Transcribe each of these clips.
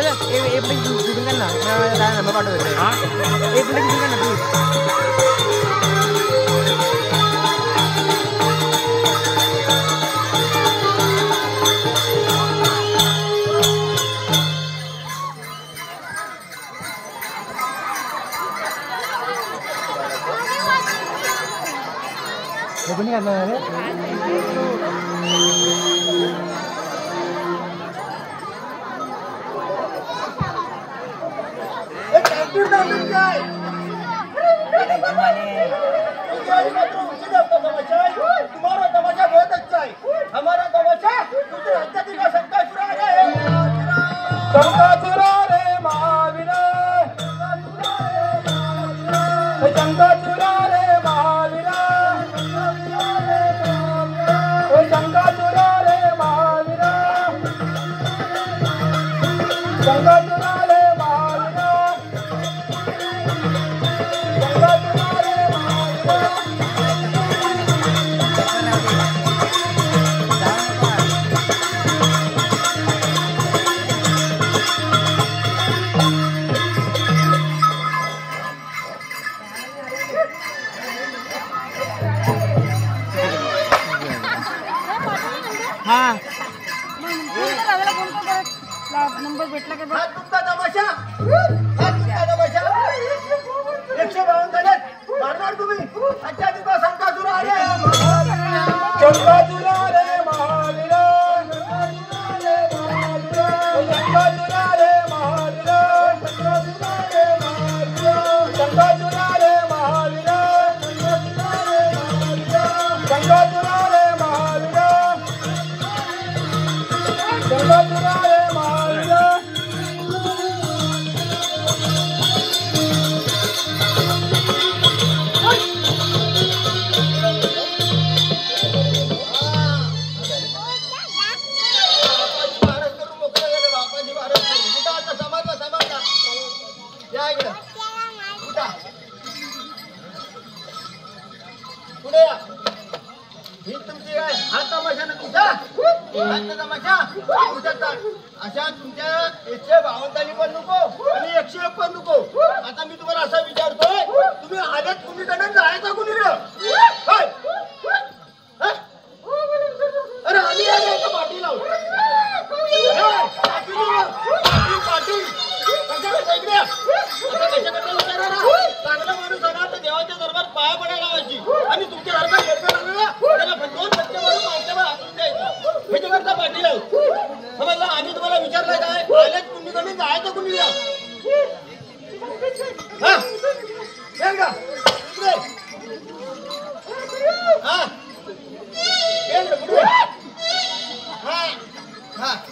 एक minute shooting कर ना मैं नंबर पाठव देते हां एक मिनिट शूटिंग कर ना प्लीज ये नहीं करना है तुम्हारा तमाशा बहुत अच्छा है हमारा तमाशा दूसरे हत्याची का शंकासुर आहे शंकासुर रे महावीरा शंकासुर रे महावीरा शंकासुर रे महावीरा शंकासुर रे महावीरा हां नंबर भेटला का हा तुमचा तमाशा एकशे 52 झालेत मारणार तुम्ही अच्छा तिथं शंकासुर आले शंकासुर रे महावीरा शंकासुर रे महावीरा शंकासुर रे महावीरा शंकासुर रे महावीरा शंकासुर रे महावीरा अशा तुमच्या 152 पण नको आणि 101 पण नको आता मी तुम्हाला असं विचारतोय तुम्ही आल्यात कुणीकडे जायचा कुणीकडे अरे आम्ही यायचं पाठी लावू पाठी चांगला माणूस होणार तर देवाच्या दरबार पाया पडायला लावायची आणि तुमच्या दरबार त्याला 2 टक्के मारून पावसावर हातून द्यायचं हे करता पाठी लावू समजलं आम्ही तुम्हाला विचारलंय काय आल्यात कुणीकडे जायचं कुणी हा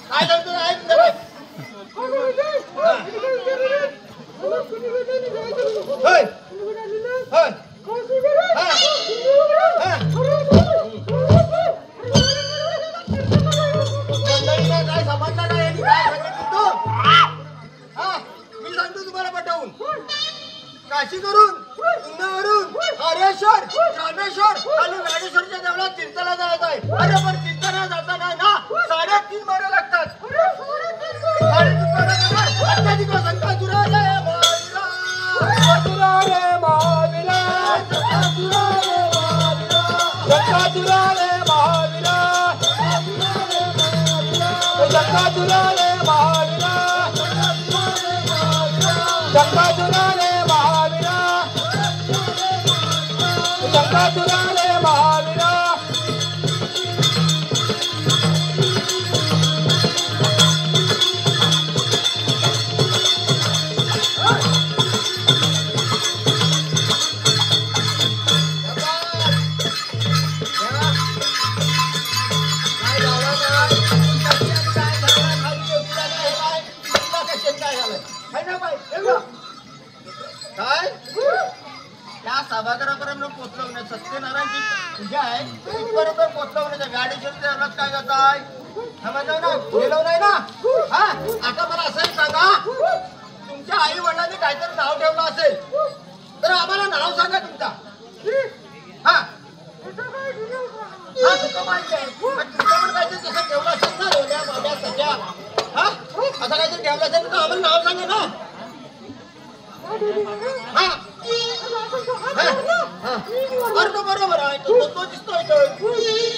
काय सांगतो काय समजलं नाही काय सांगितलं मी सांगतो तुम्हाला पटवून काशी करून पुण्यावरून हरेश्वर रामेश्वर आणि रामेश्वरच्या देवळात तीर्थाला जायचं आहे अरे पण तीर्थाला जाताना ना 3.5 महिने लागतात 3.5 महिने शंकासुर रे महावीरा शंकासुर रे महावीरा शंकासुर रे महावीरा शंकासुर रे महावीरा शंकासुर रे महावीरा काय त्या सभागृहापर्यंत पोहोचवण्या सत्यनारायणची पूजा आहे तिथपर्यंत पोहोचवण्याच्या गाडीच्या देवळात काय करताय समजलं ना गेलो नाही ना हा आता मला असं सांगा तुमच्या आई वडिलांनी काहीतरी नाव ठेवलं असेल तर आम्हाला नाव सांगा तुमचा हा तुमचं माहिती आहे तुमचं पण काहीतरी तसं ठेवलं असेल ना रोल्या बाब्या सध्या हा असं काहीतरी ठेवलं असेल तर आम्हाला नाव सांगा ना. हा अरे तो बरोबर आहे, तो दिसतोय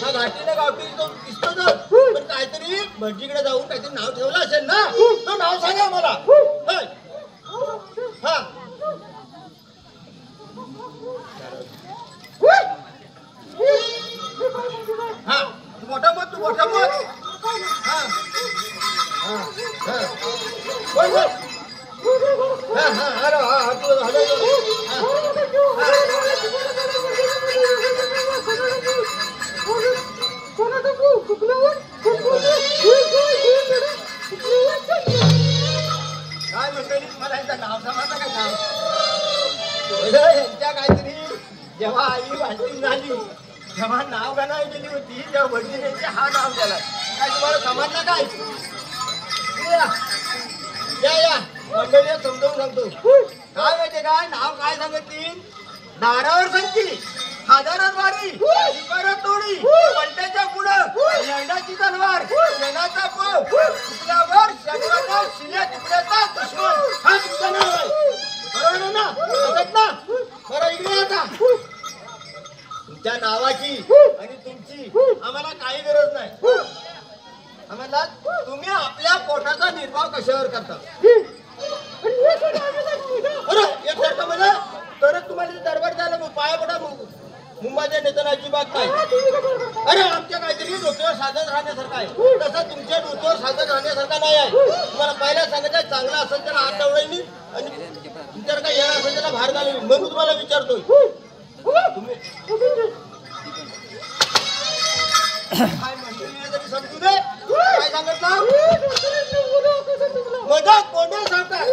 हा घाटीने गावठी तो दिसतो तर, पण काहीतरी भटजीकडे जाऊन काहीतरी नाव ठेवलं असेल ना, तो नाव सांगा मला. हा हा मोठा मत, तू मोठा मत. हा हा हा बोल बोल. हा हा हॅलो हा हॅलो हॅलो. काय मंडळी मला यांचं नाव सांगा काय नाव. यांच्या काहीतरी जेव्हा आई वाटली झाली तेव्हा नाव गाणं गेली होती, तेव्हा भटजीने हा नाव दिला. काय तुम्हाला समजलं काय. या या मंडळी समजावून सांगतो. काय माहितीये काय नाव काय सांगितली. दारावर संची, हजारात वारी, परत तोडी, पलट्याच्या पुढं यंडाची तलवार, शेणाचा पो, तुकड्यावर शत्रूचा शिल्या तुकड्याचा दुश्मन. हा तुमचं नाव आहे बरोबर आहे ना, बघत ना. बरं इकडे आता तुमच्या नावाची आणि तुमची आम्हाला काही गरज नाही. आम्हाला तुम्ही आपल्या पोटाचा निर्वाह कशावर करता. एकसारखं म्हणा तरच तुम्हाला दरबार जायला पाया पडा. मुंबईच्या नेतनाची बाग काय. अरे आमच्या काहीतरी डोक्यावर साधत राहण्यासारखं आहे, तसं तुमच्या डोक्यावर साधत राहण्यासारखा नाही आहे. तुम्हाला पहिला सांगायचं चांगला असेल त्याला हात लावणी आणि तुमच्याकडे काय येणार असेल त्याला बाहेर घालवी. म्हणून तुम्हाला विचारतोय तुम्ही काय म्हणतो तरी समजू दे. काय सांगितलं मजा कोंडे सावकार,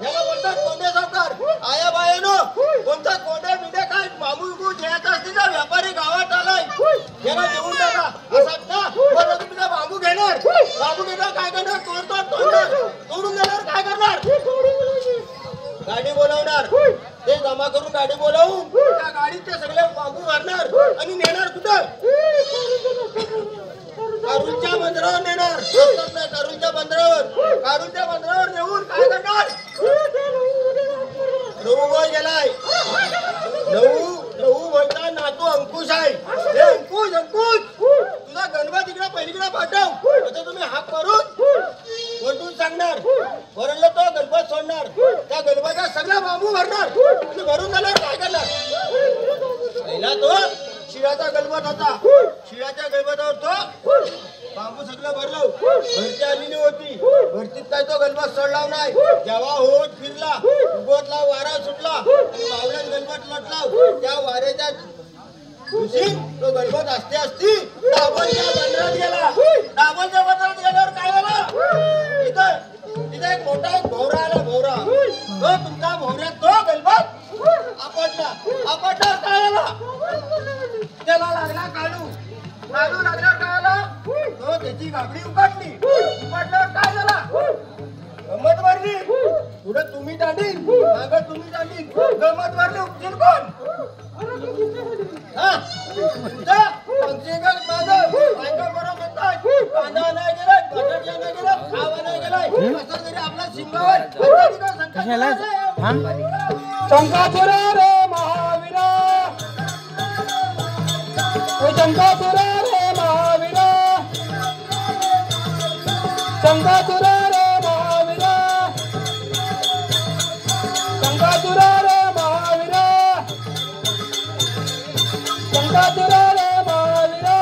याला बोलतात कोंडे सावकार. आया बायानो कोणता कोंडे बिंडे काय मामू द्यायचा असतील ना व्यापारी गावात आलाय याला देऊन टाका असतात ना. बरं तुम्ही बांबू घेणार, बांबू घेणार काय करणार, तोडून देणार काय करणार. गाडी बोलावणार, ते जमा करून गाडी बोलावून त्या गाडीत ते सगळे बांबू मारणार आणि नेणार कुठं. कारूलच्या बंदरावर नेणार. कारूलच्या बंदरावर नेऊन काय करणार. नऊ गेलाय, नऊ म्हणता नातू अंकुश आहे. हे अंकुश तुझा गणपत इकडे पहिलीकडे पाठव. आता तुम्ही हाक मारून वरतून सांगणार, वरला तो गणपत सोडणार, त्या गणपतीचा सगळा बांबू भरणार आणि भरून झाल्यावर काय करणार. पहिला तो शिळाचा गणपत होता, शिळाच्या गणपतावर तो बांबू सगळं भरलं. भरती आलेली होती, भरतीत काय तो गणपत सोडला नाही. जेव्हा होत फिरला, उगवतला वारा सुटला आणि मावळ्यात गणपत लटला. त्या वाऱ्याच्या दिवशी तो गणपत असती दाभोळच्या बंदरात गेला. दाभोळच्या बंदरात गेल्यावर काय झालं, इथं एक मोठा एक भोवरा आला. भोवरा तो तुमच्या भोवऱ्यात तो गणपत आपटला काय झाला. त्याला लागला काढू लागल्यावर काय आला, तो त्याची गाबडी उपाटल्यावर काय झाला, गंमत मारली. पुढे तुम्ही दांडी, मागं तुम्ही दांडी, गंमत मारली. उपजील कोण. हा कांदा नाही गेलाय, बटाटा नाही गेला, खावा नाही गेलाय, असं जरी आपला शिंगावर चंकासुर रे महावीरा, चंकासुर रे महावीरा, चंकासुर रे महावीरा, चंकासुर रे महावीरा, चंकासुर रे महावीरा.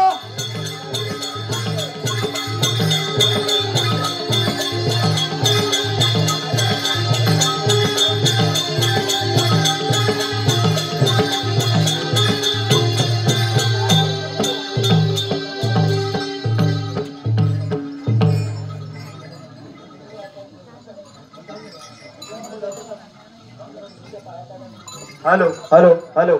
Hello hello hello